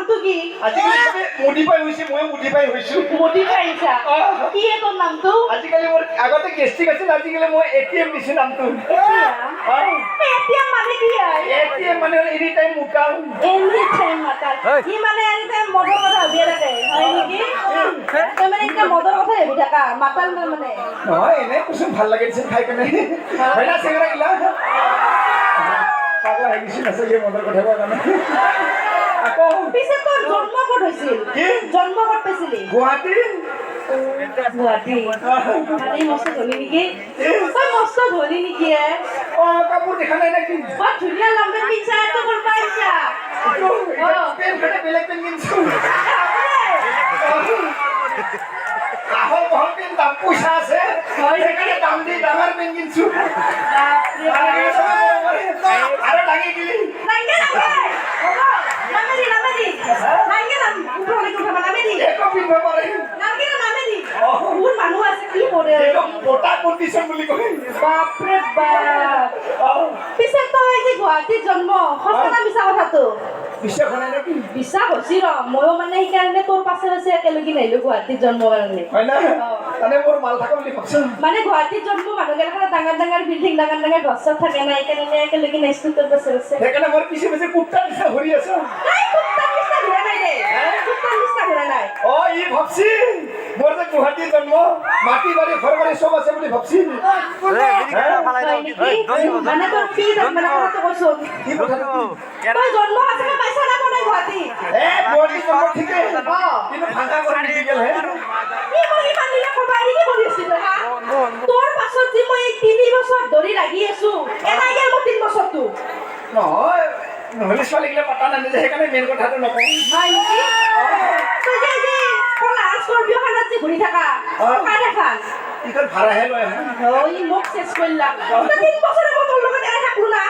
নামটো কি আজিকালি সবে মুডি পাই হৈছে মই মুডি পাই হৈছো মুডি পাইছা কি তোৰ নামটো আজিকালি মোৰ আগতে গেষ্টিক আছিল আজিকালি মই এটিএম দিছি নামটো এটিএম মানে কি এটিএম মানে এনি টাইম মুকাল এনি টাইম মাতাল কি মানে এনি টাইম মদৰ কথা ভাবি থাকে হয় নেকি তই মানে এতিয়া মদৰ কথা ভাবি থাকা মাতাল মানে নহয় এনে কিছু ভাল লাগিছে খাই কেনে হয় না চেংৰা গিলা পাগলা হৈ গৈছিল আছে মদৰ কথা কোৱা কাৰণে আকৌ পিছে তোৰ জন্ম ক'ত হৈছিল কি জন্ম ক'ত পাইছিলি গুৱাহাটী গুৱাহাটী মানে মস্ত ধনী নেকি তই মস্ত ধনী নেকি কাপোৰ দেখা নাই নেকি বৰ ধুনীয়া লম্বেন পিন্ধছা তো ক'ৰ পৰা আহিছা পেন খানে বেলেগ পেন কিনছো আহল বহল পেন দাম পইচা আছে সেইকাৰণে দাম দি ডাঙৰ পেন কিনছো আৰু ডাঙি গিলি একো পিন্ধিব পাৰে মানুহ আছে কি কৰে বটা কণ্ডিশ্যন বুলি কয় বাপৰে বাপ পিছে তই যে গুৱাহাটীত জন্ম সঁচা না মিছা কথাটো বিশ্বাস হোৱা নাই নেকি বিশ্বাস হৈছি ৰ ময়ো মানে সেইকাৰণে তোৰ পাছে পাছে একেলগে নাহিলো গুৱাহাটীত জন্ম কাৰণে হয় না মানে মোৰ মাল থাকা বুলি ভাবছো মানে গুৱাহাটীত জন্ম মানুহগিলাখানে ডাঙৰ ডাঙৰ বিল্ডিং ডাঙৰ ডাঙৰ ঘৰ চৰ থাকে না সেইকাৰণে একেলগে নাহিছো তোৰ পাছে পাছে সেইকাৰণে মোৰ পিছে পিছে কুত্তা নিচিনা ঘূৰি আছো কুত্তাৰ নিচিনা ঘূৰা নাই দে কুত্তাৰ নিচিনা ঘূৰা নাই ই ভাবছি মোৰ যে গুৱাহাটীত জন্ম মাটি বাৰী ঘৰ বাৰী চব আছে বুলি ভাবছি মানে তোৰ কি মানে কথাটো কৈছোন কি কথাটো তই জন্ম আছে পাইছা না কোনে গুৱাহাটী গুৱাহাটী জন্ম ঠিকে কিন্তু ভাঙা কৰি দি গেল হে কি মই ইমান দিনে কবাৰি কি কৰি আছিল হা তোৰ পাছত যে মই 3 বছৰ ধৰি লাগি আছো এনাই গেল মই 3 বছৰটো নহয় নহলে ছোৱালীগিলা পাতা নানে সেইকাৰণে মেইন কথাটো নকওঁ হয় নেকি তই যে কলা স্কৰ্পিঅ খানত যে ঘূৰি থাকা কাৰে খান ইখন ভাড়াহে লয় ই মোক চেছ কৰিলা 3 বছৰে মই তোৰ লগত এনে থাকলো না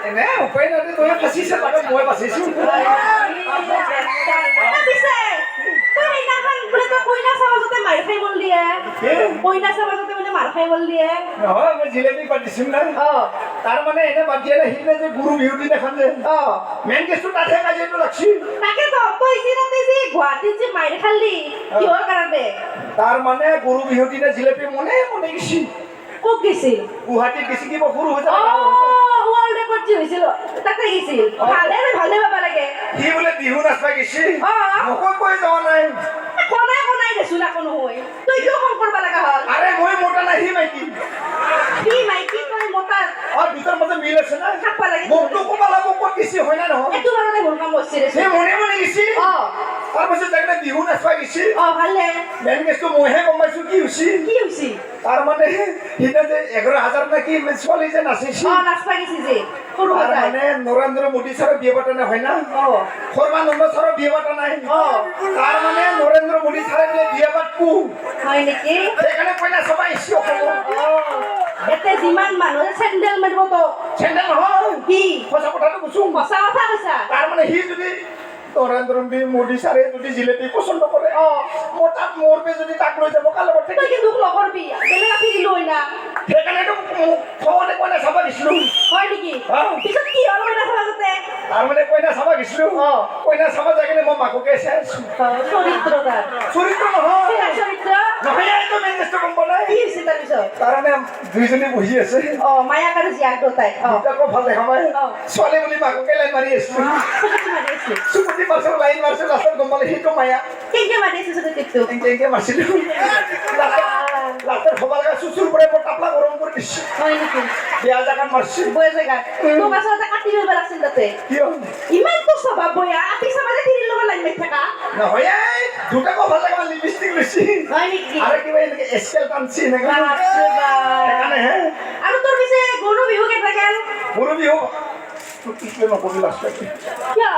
এনে উপায় নাই তই ফাঁচিছে তাকে মই বাচিছো পিছে তই সেইদিনাখন বোলে তই কইনা চাবাজতে মাৰ খাই গ'ল দিয়ে কইনা চাবাজতে বোলে মাৰ খাই গ'ল দিয়ে নহয় মই জিলেপি পাতিছো না তাৰ মানে এনে বাদ দিয়া নাই সিদিনা যে গুৰু বিহু দিনাখন যে মেইন কেছটো তাতহে কাজিয়াটো লাগছি তাকে তো তই যে তাতে যে গুৱাহাটীত যে মাৰ খালি কিহৰ কাৰণে তাৰ মানে গুৰু বিহু দিনা জিলেপি মনে মনে গেছি ক'ত গেছিল গুৱাহাটীত গেছি কিবা সৰু হৈ যাব ৱৰ্ল্ড ৰেকৰ্ড যে হৈছিল তাতে গেছিল ভালে পাবা লাগে সি বোলে বিহু নাচবা গেছি মোকো কৈ যোৱা নাই কোনাই দেচোন আকৌ নহয় তই কিয় খং কৰবা লগা হ'ল আৰে মই মোটা নাই সি মাইকি কি মাইকি তই মতা দুটাৰ মাজত মিল আছে না থাকবা লাগে মোকতো ক'বা লাগব ক'ত গেছি হয় না নহয় এইটো কাৰণে ভুল কাম কৰিছে ৰে সি মনে মনে গেছি তাৰপিছত যাই বিহু নাচবা গেছি ভালে মেইন কেছটো মইহে গম পাইছো কি হৈছে তাৰ মানে সিদিনা যে 11,000 না কি ছোৱালী যে নাচিছি নাচবা গেছি যে তাৰ মানে নৰেন্দ্ৰ মোদী ছাৰৰ বিয়ে পাতা নাই হয় না সৰ্বানন্দ ছাৰৰ বিয়ে পাতা নাই তাৰ মানে নৰেন্দ্ৰ মোদী ছাৰে বোলে বিয়ে পাতবো হয় নেকি সেইকাৰণে কইনা চাবা আহিছো এতে যিমান মানুহে চেণ্ডেল মাৰিব তোক চেণ্ডেল নহয় কি সঁচা কথাটো কৈছো সঁচা কথা কৈছা তাৰ মানে সি যদি নৰেন্দ্ৰ মোদী ছাৰে যদি জিলেপি পচন্দ কৰে মোৰ তাত মোৰ পে যদি তাক লৈ যাব কাৰ লগত তই কি দুখ নকৰবি বেলেগ আপি দিলো হয় না সেইকাৰণেতো খঙতে কইনা চাবা দিছিলো হয় নেকি পিছত কি হ'ল কইনা চাবা যাতে তাৰ মানে কইনা চাবা গেছিলো কইনা চাবা যাই কিনে মই মাককে চাইছো চৰিত্ৰ তাৰ চৰিত্ৰ নহয় চৰিত্ৰ নহয় এইটো মেইন কেছটো গম পোৱা নাই কি হৈছে তাৰপিছত তাৰমানে দুইজনী বহি আছে মায়াক আৰু জীয়াক দুটাই দুটাকো ভাল দেখা পাই ছোৱালী বুলি মাককে লাইন মাৰি আছো চুকুটি মাৰছো লাইন মাৰছো লাষ্টত গম পালে সেইটো মায়া কেনেকে মাৰি আছে চকুটিটো এনেকে মাৰছিলো লাষ্টত খবা লগা চুচুৰ পৰে মোৰ টাপলা গৰম কৰি দিছে হয় নেকি বেয়া জাগাত মাৰছি বয়া জেগাত তোক আচলতে কাটি দিব লাগিছিল তাতে কিয় ইমান তো স্বভাৱ বয়া আপি চাবালে তিৰিৰ লগত লাইন মাৰি থাকা নহয় দুটাকো ভাল লাগে লিপষ্টিক লৈছি হয় নেকি আৰু কিবা এনেকে এস্কেল টানছি এনেকে আৰু তোৰ পিছে গৰু বিহু কেইটা গেল গৰু বিহু কিছু নকবি লাষ্টতে কিয়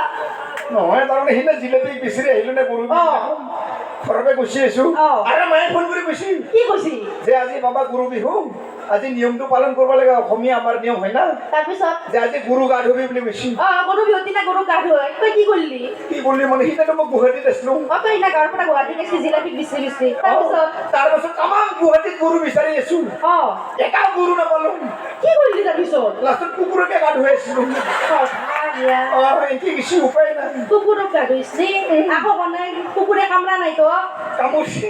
নহয় তাৰমানে সিদিনা জিলেপি বিচাৰি আহিলো নে গৰু বিহু ঘৰতে গুচি আছো আৰু মায়ে ফোন কৰি কৈছি কি কৈছি যে আজি বাবা গৰু বিহু আজি নিয়মটো পালন কৰিব লাগে অসমীয়া আমাৰ নিয়ম হয় না তাৰপিছত যে আজি গৰু গা ধুবি বুলি কৈছি গৰু বিহুৰ দিনা গৰু গা ধুৱাই তই কি কৰিলি কি বুলি মানে সিহঁতে মোক গুৱাহাটীত আছিলো তই সিদিনা গাঁৱৰ পৰা গুৱাহাটী গৈছি জিলাপি বিচাৰি তাৰপিছত তাৰপাছত তামাম গুৱাহাটীত গৰু বিচাৰি আছো এটাও গৰু নাপালো কি কৰিলি তাৰপিছত লাষ্টত কুকুৰকে গা ধুৱাই আছিলো এনকে কিছু উপায় নাই কুকুৰক গা ধুইছি আকৌ বনাই কুকুৰে কামৰা নাই তো কামুৰছি